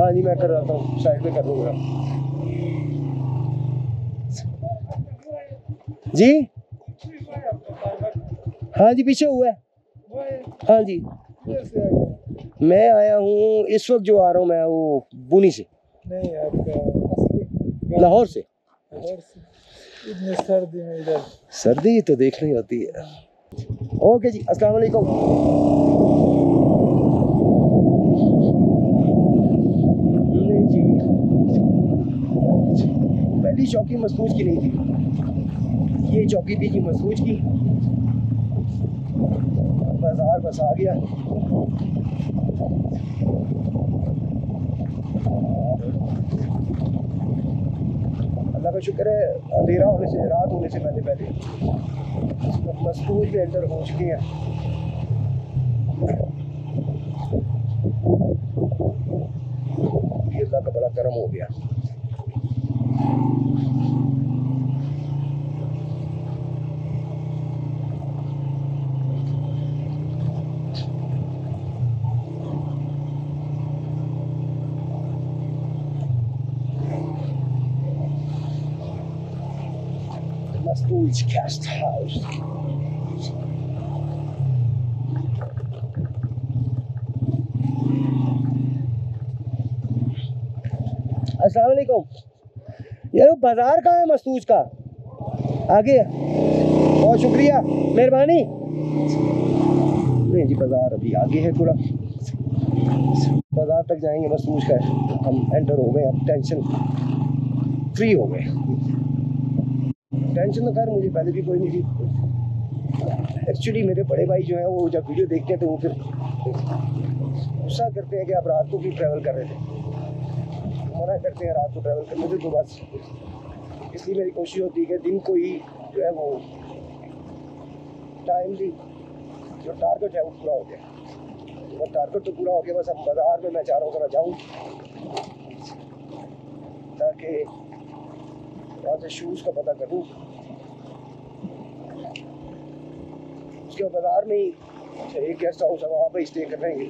हाँ जी मैं कर रहा हूँ, साइड पे कर लूँगा जी। हाँ जी पीछे हुआ है। हाँ जी मैं आया हूँ इस वक्त, जो आ रहा हूँ मैं वो बुनी से। नहीं यार लाहौर से। इतनी सर्दी में इधर सर्दी तो देखनी होती है। ओके जी अस्सलाम वालेकुम। नहीं जी पहली चौकी मसरूज की नहीं थी, ये चौकी थी जी मसरूज की। बाजार बस आ गया। अल्लाह का शुक्र है अंधेरा होने से, रात होने से पहले मसरूज में एंटर हो चुकी हैं। ये अल्लाह का बड़ा करम हो गया। Mastulj Guest House। अस्सलाम वालेकुम। यार बाजार कहाँ है मस्तूज का? आगे है। बहुत शुक्रिया मेहरबानी। नहीं जी बाजार अभी आगे है थोड़ा, बाजार तक जाएंगे मस्तूज का। हम एंटर हो गए, अब टेंशन फ्री हो गए। टेंशन तो खैर मुझे पहले भी कोई नहीं थी। एक्चुअली मेरे बड़े भाई जो हैं वो जब वीडियो देखते हैं तो वो फिर गुस्सा करते हैं कि आप रात को भी ट्रैवल कर रहे थे, मना करते हैं रात को ट्रैवल करने से। तो बस इसलिए मेरी कोशिश होती है कि दिन को ही जो है वो टाइमली जो टारगेट है वो पूरा हो गया। वो टारगेट तो पूरा हो गया, बस अब बाज़ार में मैं चाह रहा हूँ थोड़ा जाऊँ ताकि वहाँ से शूज़ का पता करूँ। उसके बाद बाज़ार में ही एक गेस्ट हाउस है, वहाँ पे स्टे कर रहेंगे।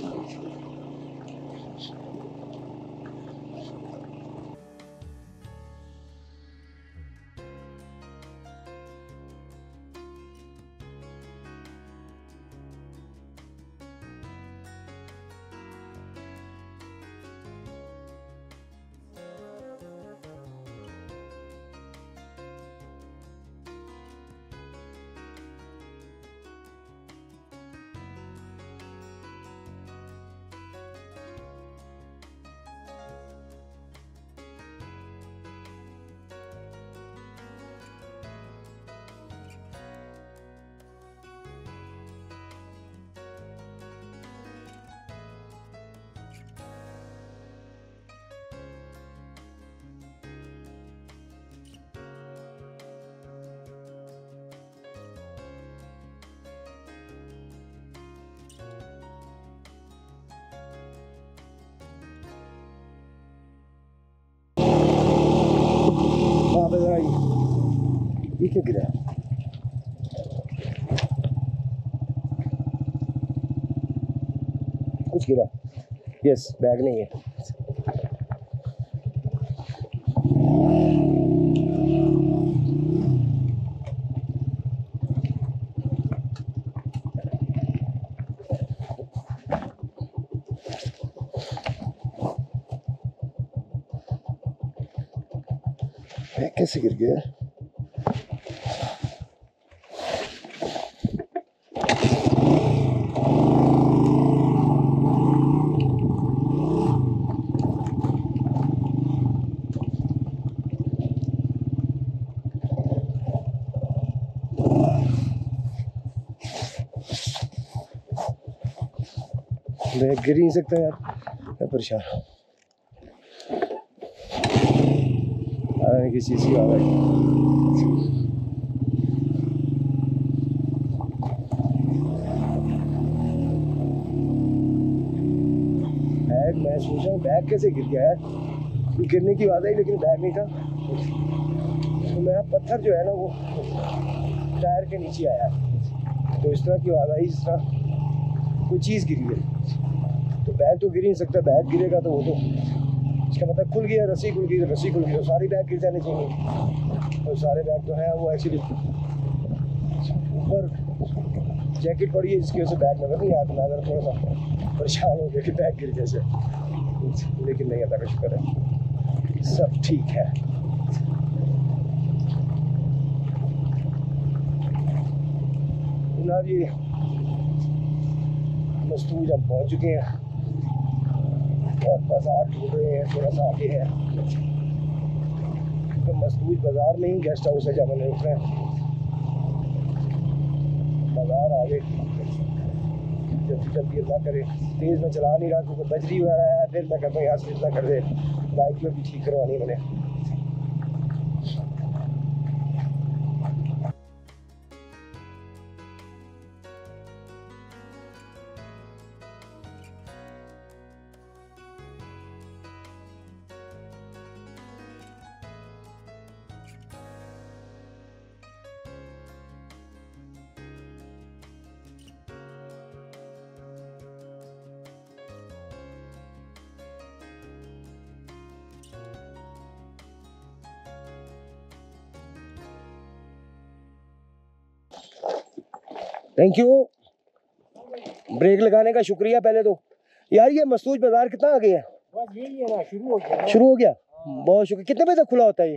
ये क्या गिरा? कुछ गिरा? यस बैग नहीं है। बैग कैसे गिर गया? बैग गिर ही नहीं सकता यार, मैं परेशान किस चीज़ की आवाज़। बैग मैं सोच रहा हूँ बैग कैसे गिर गया यार, गिरने की आवाज़ आई लेकिन बैग नहीं था। तो मेरा पत्थर जो है ना वो टायर के नीचे आया, तो इस तरह की आवाज़ आई जिस तरह कोई चीज़ गिरी है। तो बैग तो गिर ही नहीं सकता, बैग गिरेगा तो वो तो इसका मतलब खुल गया, रस्सी खुल गई, रस्सी खुल गई तो सारी बैग गिर जाने चाहिए। और सारे बैग जो है वो एक्चुअली ऊपर जैकेट पड़ी है जिसकी वजह से बैग नजर नहीं आया, तो मैं थोड़ा सा परेशान हो गया कि बैग गिर जैसे, लेकिन नहीं आता, का शुक्र है सब ठीक है। जनाब ये मस्तूज हम पहुंच चुके हैं और बाजार ढूंढ रहे हैं, थोड़ा सा आगे है तो मस्तूज बाजार में ही गेस्ट हाउस है जहाँ मैंने रुकना है। बाजार आगे जल्दी जल्दी अल्लाह करे, तेज़ में चला नहीं रहा क्योंकि बजरी वगैरह है, फिर मैं कहता हूँ यहाँ से इतना कर दे, बाइक में भी ठीक करवानी मैंने। थैंक यू, ब्रेक लगाने का शुक्रिया। पहले तो यार ये मस्तूज बाजार कितना आगे है? बस यही है ना, शुरू हो गया। बहुत शुक्रिया। कितने बजे तक खुला होता है ये?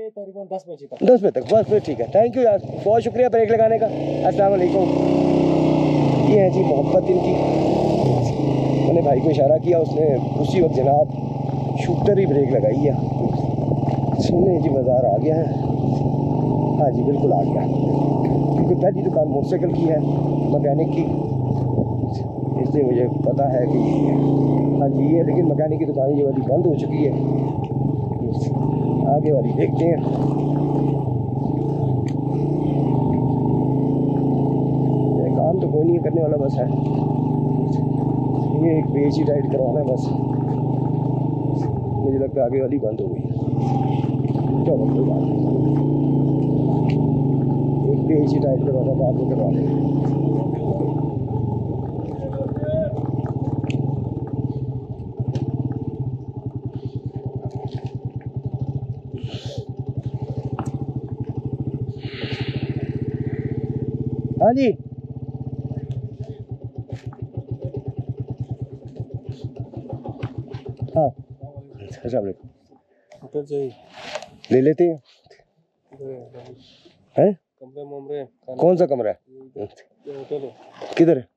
तकरीबन 10 बजे तक। 10 बजे तक, बस फिर ठीक है। थैंक यू यार, बहुत शुक्रिया ब्रेक लगाने का। अस्सलाम वालेकुम। ये है जी मोहब्बत इनकी। मैंने भाई को इशारा किया, उसने उसी वक्त जनाब शूटर ही ब्रेक लगाई है। नहीं जी बाजार आ गया है, हाँ जी बिल्कुल आ गया, क्योंकि पहली दुकान मोटरसाइकिल की है, मैकेनिक की, इसलिए मुझे पता है कि हाँ जी ये, लेकिन मैकेनिक की दुकान ये वाली बंद हो चुकी है। आगे वाली देखते हैं। ये काम तो कोई नहीं करने वाला, बस है ये एक पेज ही टाइट करवाना है बस। मुझे लगता है आगे वाली बंद हो गई। चलो कोई बात नहीं, एक पेज ही टाइट करवाना, बाद में करवा देंगे। हाँ जी हाँ, अच्छा ले लेते हैं। हैं? कौन सा कमरा है? किधर है?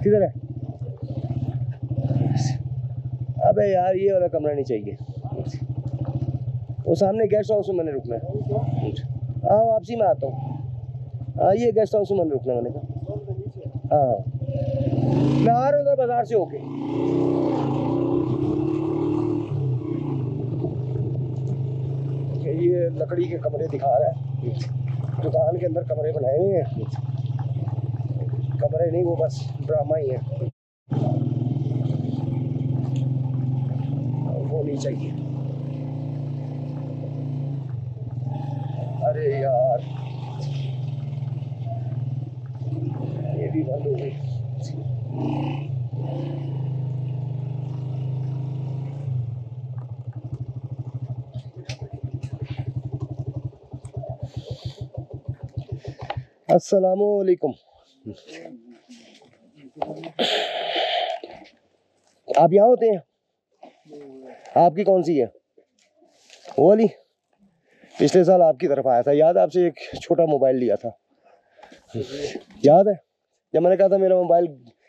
किधर है? अबे यार ये वाला कमरा नहीं चाहिए, वो सामने गेस्ट हाउस में मैंने रुकना है। हाँ वापसी में आता हूँ। हाँ ये गेस्ट हाउस में मैंने रुकना, मैंने कहा हाँ मैं आ रहा हूँ बाजार से होके। ये लकड़ी के कमरे दिखा रहा है, दुकान के अंदर कमरे बनाए हुए हैं। कमरे नहीं, वो बस ड्रामा ही है, वो नहीं चाहिए। अरे यार ये भी बंद हो गई। अस्सलामुअलैकुम। आप यहाँ होते हैं? आपकी कौन सी है? वो वाली? पिछले साल आपकी तरफ आया था, याद है? आपसे एक छोटा मोबाइल लिया था, याद है? जब मैंने कहा था मेरा मोबाइल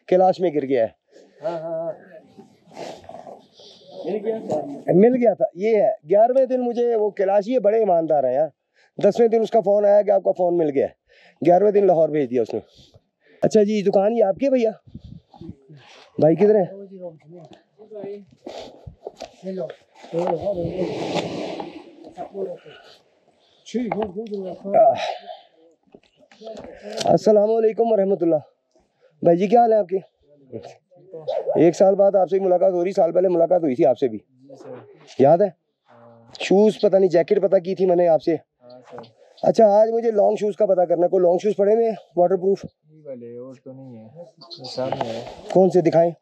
कैलाश में गिर गया है। मिल गया था। ये है 11वें दिन मुझे वो कैलाशी है, बड़े ईमानदार है यार। 10वें दिन उसका फ़ोन आया कि आपका फ़ोन मिल गया है। 11वें दिन लाहौर भेज दिया उसने। अच्छा जी, दुकान ये आपकी है भैया? भाई किधर है? अस्सलामुअलैकुम वरहमतुल्लाह। भाई जी क्या हाल है आपके? 1 साल बाद आपसे मुलाकात हो रही, साल पहले मुलाकात हुई थी आपसे भी, याद है? शूज़ पता नहीं, जैकेट पता की थी मैंने आपसे, अच्छा आज मुझे लॉन्ग शूज़ का पता करना है, कोई लॉन्ग शूज़ पड़े हुए वाटर प्रूफ? ये वाले और तो नहीं है, ये सामने है। कौन से दिखाएं?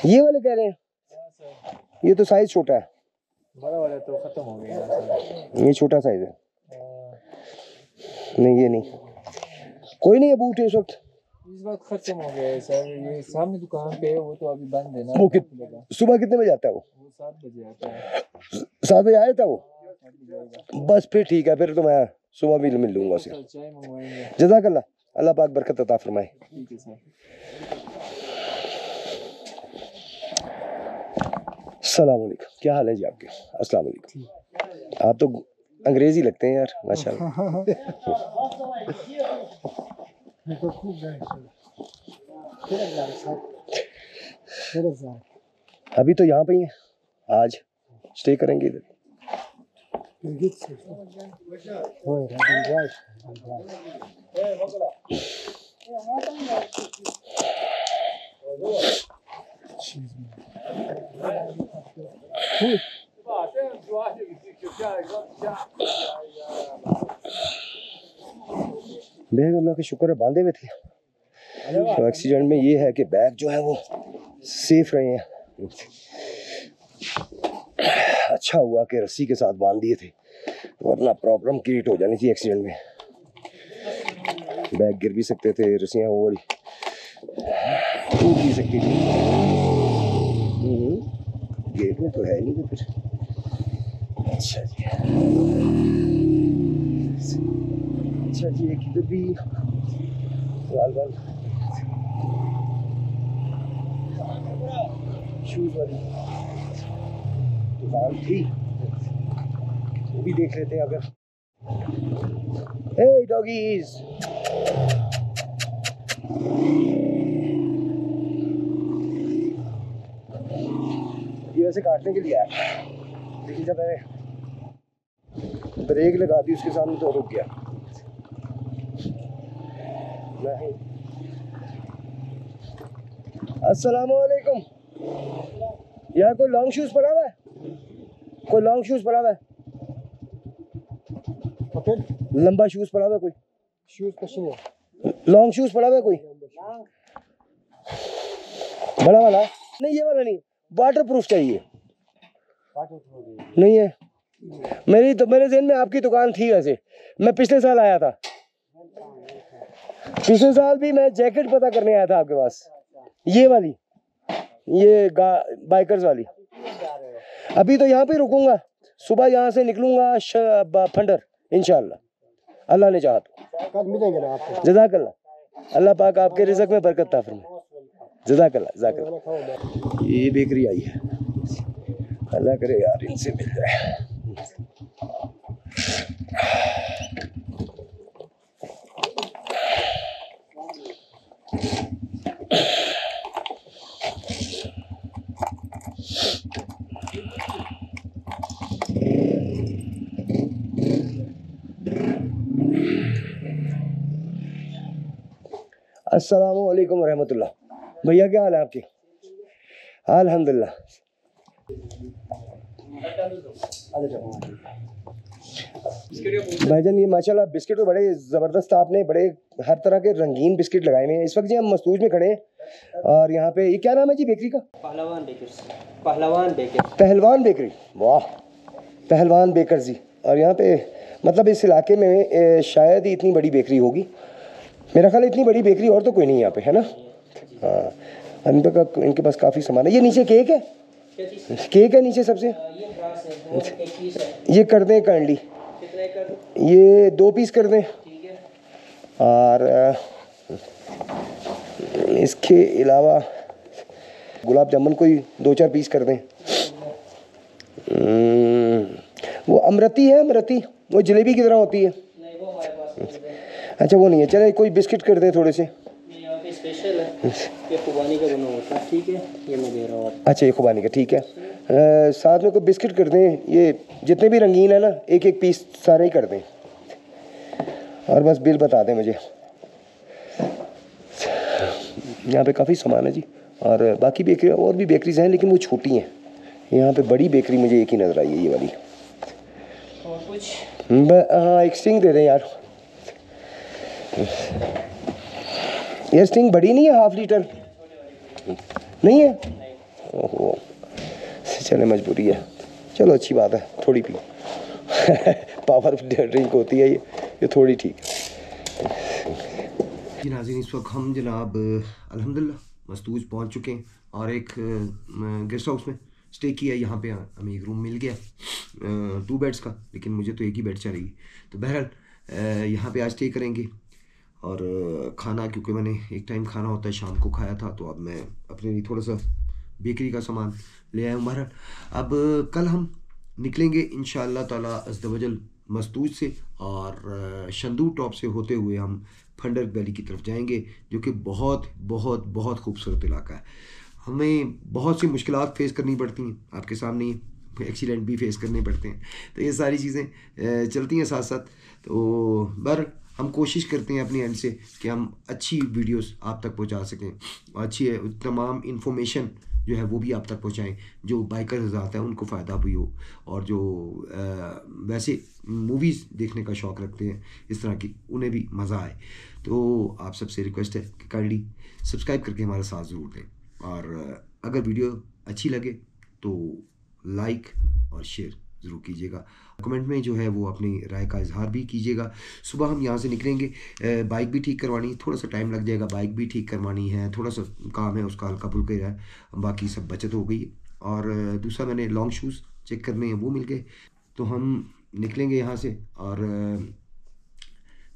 ये वाले कह रहे हैं? ये तो साइज छोटा है। बड़ा वाला तो खत्म हो गया, ये छोटा साइज है। नहीं ये नहीं, कोई नहीं है बूट इस वक्त खत्म हो गया है सर। ये सामने दुकान पे है, वो तो अभी बंद है ना। वो सुबह कितने बजे आता है? वो 7 बजे आता है। 7 बजे आया था वो? बस फिर ठीक है, फिर तो मैं सुबह भी मिल लूंगा उसे। चाय मंगवाएंगे। जज़ाकल्लाह, अल्लाह पाक बरकत अता फरमाए। ठीक है सर। अस्सलाम वालेकुम, क्या हाल है जी आपके? अस्सलाम वालेकुम। आप तो अंग्रेजी लगते हैं यार माशाल्लाह। अभी तो यहाँ पे ही हैं, आज स्टे करेंगे इधर। बैग अल्लाह का शुक्र है बांधे हुए थे, तो एक्सीडेंट में ये है कि बैग जो है वो सेफ रहे हैं। अच्छा हुआ कि रस्सी के साथ बांध दिए थे, वरना प्रॉब्लम क्रिएट हो जानी थी एक्सीडेंट में। बैग गिर भी सकते थे, रस्सियाँ और टूट भी सकती थी। गेट में तो है नहीं तो फिर। अच्छा जी, अच्छा जी, एक इधर भी लाल शूज वाली दुकान थी, वो भी देख लेते हैं अगर। हे डॉगीज, ये वैसे काटने के लिए आया, लेकिन जब मैंने ब्रेक लगा दी उसके सामने तो रुक गया। नहीं, अस्सलाम वालेकुम। यार कोई लॉन्ग शूज पड़ा हुआ है? कोई लॉन्ग शूज पड़ा हुआ है? लंबा शूज पड़ा हुआ है कोई? लॉन्ग शूज पड़ा हुआ है कोई? बड़ा वाला? नहीं ये वाला नहीं, वाटर प्रूफ चाहिए। नहीं है मेरे ज़हन में आपकी दुकान थी वैसे। मैं पिछले साल आया था, पिछले साल भी मैं जैकेट पता करने आया था आपके पास, ये वाली, ये बाइकर्स वाली। अभी तो यहाँ पे रुकूंगा, सुबह यहाँ से निकलूंगा फंडर इंशाल्लाह, अल्लाह ने चाहा तो। कल मिलेंगे ना आपको। जज़ाकल्लाह, अल्लाह पाक आपके रिज़्क़ में बरकत अता फरमाए। जज़ाकल्लाह जज़ाकल्लाह। ये बेकरी आई है, अल्लाह करे यार इनसे मिल जाए। अस्सलामु अलैकुम रहमतुल्लाह। भैया क्या हाल है आपके? अल्हम्दुलिल्लाह। भाईजान ये माशाल्लाह बिस्किट तो बड़े ज़बरदस्त, आपने बड़े हर तरह के रंगीन बिस्किट लगाए हुए हैं। इस वक्त जी हम मस्तूज में खड़े हैं और यहाँ पे ये क्या नाम है जी बेकरी का? पहलवान बेकर्स। पहलवान बेकरी, वाह, पहलवान बेकर्स जी। और यहाँ पे मतलब इस इलाके में शायद ही इतनी बड़ी बेकरी होगी, मेरा ख्याल इतनी बड़ी बेकरी और तो कोई नहीं यहाँ पे, है ना? हाँ, इनके पास काफ़ी सामान है। ये नीचे केक है, केक है नीचे सबसे। ये कर दें काइंडली, ये 2 पीस कर दें, और इसके अलावा गुलाब जामुन कोई 2-4 पीस कर दें। वो अमरती है, अमरती वो जलेबी की तरह होती है। अच्छा वो नहीं है, चले कोई बिस्किट कर दें थोड़े से। स्पेशल है, ये खुबानी का बना होता है, ठीक है, ये मैं दे रहा हूँ। अच्छा ये खुबानी का, ठीक है। साथ में कोई बिस्किट कर दें, ये जितने भी रंगीन है ना, 1-1 पीस सारे ही कर दें, और बस बिल बता दें मुझे। यहाँ पे काफ़ी सामान है जी, और बाकी बेकरी और भी बेकरीज हैं लेकिन वो छोटी हैं। यहाँ पे बड़ी बेकरी मुझे एक ही नज़र आई है, ये वाली। कुछ? हाँ एक स्टिंग दे दें यार। ये स्टिंग बड़ी नहीं है, 1/2 लीटर नहीं है? ओहो चले मजबूरी है, चलो अच्छी बात है, थोड़ी पी। पावर ड्रिंक होती है ये थोड़ी ठीक है। जी नाज़रीन, इस वक्त हम जनाब अल्हम्दुलिल्लाह मस्तूज पहुंच चुके हैं और एक गेस्ट हाउस में स्टे किया। यहाँ पे हमें एक रूम मिल गया 2 बेड्स का, लेकिन मुझे तो एक ही बेड चाहिए। तो बहरहाल यहाँ पे आज स्टे करेंगे और खाना, क्योंकि मैंने एक टाइम खाना होता है, शाम को खाया था, तो अब मैं अपने लिए थोड़ा सा बेकरी का सामान ले आया हूँ। बहरहाल अब कल हम निकलेंगे इंशाअल्लाह ताला अज़्ज़वजल मस्तूज से, और शंदू टॉप से होते हुए हम फंडर वैली की तरफ जाएंगे, जो कि बहुत बहुत बहुत खूबसूरत इलाका है। हमें बहुत सी मुश्किलात फेस करनी पड़ती हैं, आपके सामने एक्सीडेंट भी फेस करने पड़ते हैं, तो ये सारी चीज़ें चलती हैं साथ साथ। तो बर हम कोशिश करते हैं अपनी एंड से कि हम अच्छी वीडियोस आप तक पहुंचा सकें, अच्छी तमाम इन्फॉर्मेशन जो है वो भी आप तक पहुंचाएं, जो बाइकर हज़रात हैं उनको फ़ायदा भी हो, और जो वैसे मूवीज़ देखने का शौक़ रखते हैं इस तरह की, उन्हें भी मज़ा आए। तो आप सबसे रिक्वेस्ट है कि काइंडली सब्सक्राइब करके हमारा साथ ज़रूर दें, और अगर वीडियो अच्छी लगे तो लाइक और शेयर ज़रूर कीजिएगा। कमेंट में जो है वो अपनी राय का इजहार भी कीजिएगा। सुबह हम यहाँ से निकलेंगे, बाइक भी ठीक करवानी है, थोड़ा सा टाइम लग जाएगा, बाइक भी ठीक करवानी है, थोड़ा सा काम है उसका, हल्का फुल्का है, बाकी सब बचत हो गई। और दूसरा मैंने लॉन्ग शूज़ चेक करने हैं, वो मिल गए। तो हम निकलेंगे यहाँ से और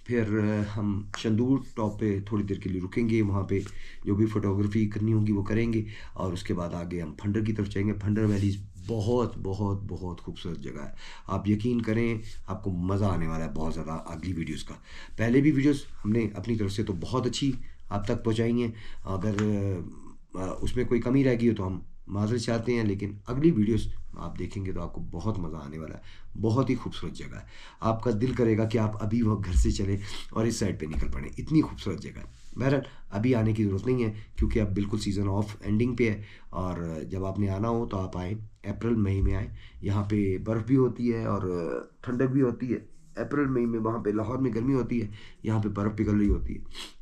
फिर हम शंदूर टॉप पे थोड़ी देर के लिए रुकेंगे, वहाँ पे जो भी फ़ोटोग्राफी करनी होगी वो करेंगे, और उसके बाद आगे हम फंडर की तरफ जाएंगे। फंडर वैली बहुत बहुत बहुत खूबसूरत जगह है, आप यकीन करें आपको मज़ा आने वाला है बहुत ज़्यादा। अगली वीडियोस का, पहले भी वीडियोस हमने अपनी तरफ से तो बहुत अच्छी आप तक पहुँचाई हैं, अगर उसमें कोई कमी रह गई हो तो हम माज़रत चाहते हैं, लेकिन अगली वीडियोस आप देखेंगे तो आपको बहुत मज़ा आने वाला है। बहुत ही खूबसूरत जगह है, आपका दिल करेगा कि आप अभी वह घर से चले और इस साइड पे निकल पड़े, इतनी खूबसूरत जगह है। बहरहाल अभी आने की ज़रूरत नहीं है, क्योंकि अब बिल्कुल सीज़न ऑफ एंडिंग पे है, और जब आपने आना हो तो आप आएँ, अप्रैल मई में आएँ। यहाँ पे बर्फ़ भी होती है और ठंडक भी होती है। अप्रैल मई में वहाँ पे लाहौर में गर्मी होती है, यहाँ पे बर्फ़ पिघल रही होती है,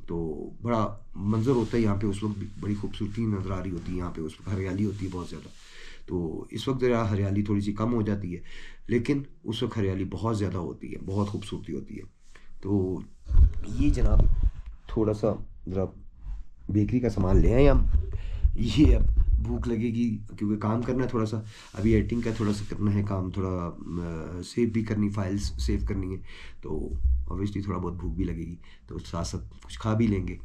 तो बड़ा मंजर होता है यहाँ पे। उस वक्त भी बड़ी खूबसूरती नज़र आ रही होती है यहाँ पे, उस वक्त हरियाली होती है बहुत ज़्यादा। तो इस वक्त ज़रा हरियाली थोड़ी सी कम हो जाती है, लेकिन उस वक्त हरियाली बहुत ज़्यादा होती है, बहुत खूबसूरती होती है। तो ये जनाब थोड़ा सा ज़रा बेकरी का सामान ले आए हम, ये अब भूख लगेगी क्योंकि काम करना है थोड़ा सा, अभी एडिटिंग का थोड़ा सा करना है काम, थोड़ा सेव भी करनी, फाइल्स सेव करनी है, तो ऑब्वियसली थोड़ा बहुत भूख भी लगेगी, तो साथ साथ कुछ खा भी लेंगे।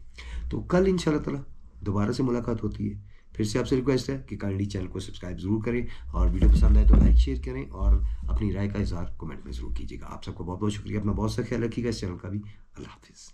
तो कल इंशाल्लाह ताला दोबारा से मुलाकात होती है। फिर से आपसे रिक्वेस्ट है कि काइंडली चैनल को सब्सक्राइब ज़रूर करें, और वीडियो पसंद आए तो लाइक शेयर करें, और अपनी राय का इज़हार कमेंट में ज़रूर कीजिएगा। आप सबको बहुत बहुत शुक्रिया, अपना बहुत सा ख्याल रखिएगा, इस चैनल का भी। अल्लाह हाफिज़।